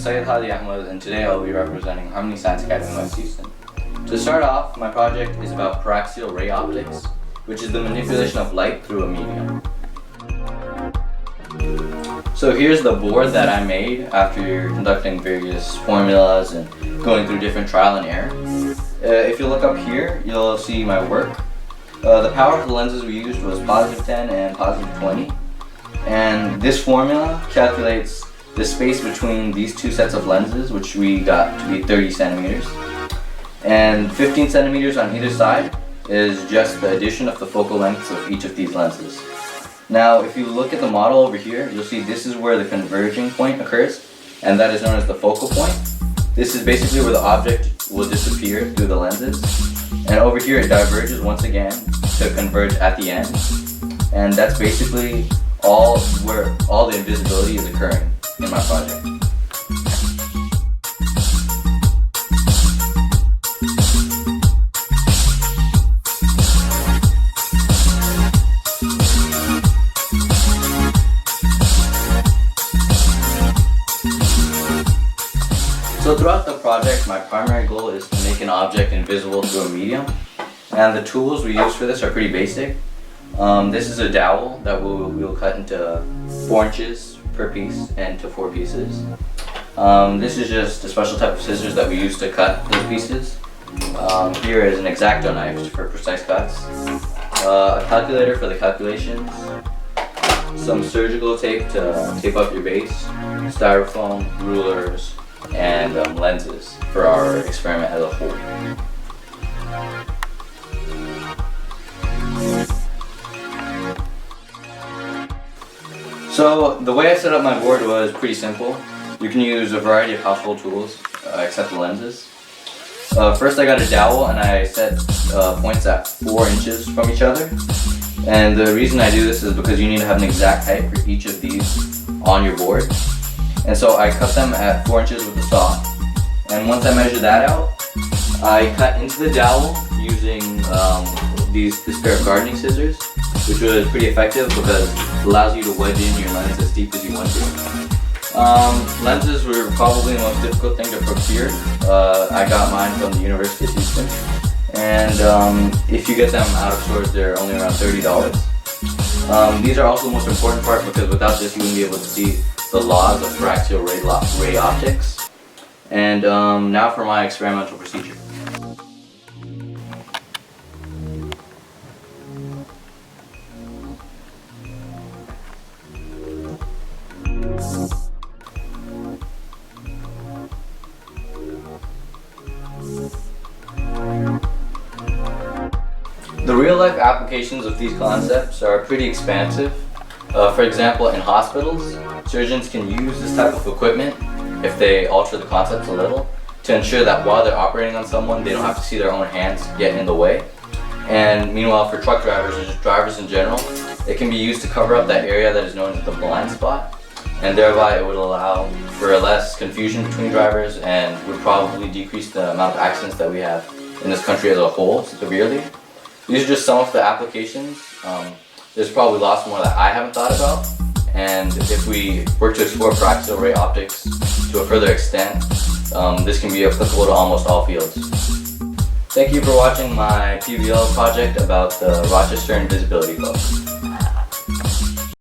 Syed Hadi Ahmed, and today I'll be representing Harmony Science Academy West Houston. To start off, my project is about paraxial ray optics, which is the manipulation of light through a medium. So here's the board that I made after conducting various formulas and going through different trial and error. If you look up here, you'll see my work. The power of the lenses we used was positive 10 and positive 20. And this formula calculates the space between these two sets of lenses, which we got to be 30 centimeters. And 15 centimeters on either side is just the addition of the focal lengths of each of these lenses. Now, if you look at the model over here, you'll see this is where the converging point occurs, and that is known as the focal point. This is basically where the object will disappear through the lenses. And over here it diverges once again to converge at the end. And that's basically where all the invisibility is occurring in my project. So throughout the project, my primary goal is to make an object invisible through a medium. And the tools we use for this are pretty basic. This is a dowel that we'll cut into 4 inches per piece and to 4 pieces. This is just a special type of scissors that we use to cut those pieces. Here is an X-Acto knife for precise cuts. A calculator for the calculations. Some surgical tape to tape up your base. Styrofoam, rulers, and lenses for our experiment as a whole. So the way I set up my board was pretty simple. You can use a variety of household tools except the lenses. First I got a dowel and I set points at 4 inches from each other. And the reason I do this is because you need to have an exact height for each of these on your board. And so I cut them at 4 inches with a saw. And once I measure that out, I cut into the dowel using this pair of gardening scissors, which was pretty effective because it allows you to wedge in your lens as deep as you want to. Lenses were probably the most difficult thing to procure. I got mine from the University of Houston. And if you get them out of stores, they're only around $30. These are also the most important part because without this you wouldn't be able to see the laws of paraxial ray optics. And now for my experimental procedure. The real-life applications of these concepts are pretty expansive. For example, in hospitals, surgeons can use this type of equipment if they alter the concepts a little to ensure that while they're operating on someone, they don't have to see their own hands get in the way. And meanwhile, for truck drivers or just drivers in general, it can be used to cover up that area that is known as the blind spot, and thereby it would allow for less confusion between drivers and would probably decrease the amount of accidents that we have in this country as a whole severely. These are just some of the applications. There's probably lots more that I haven't thought about, and if we work to explore paraxial ray optics to a further extent, this can be applicable to almost all fields. Thank you for watching my PBL project about the Rochester Invisibility Club.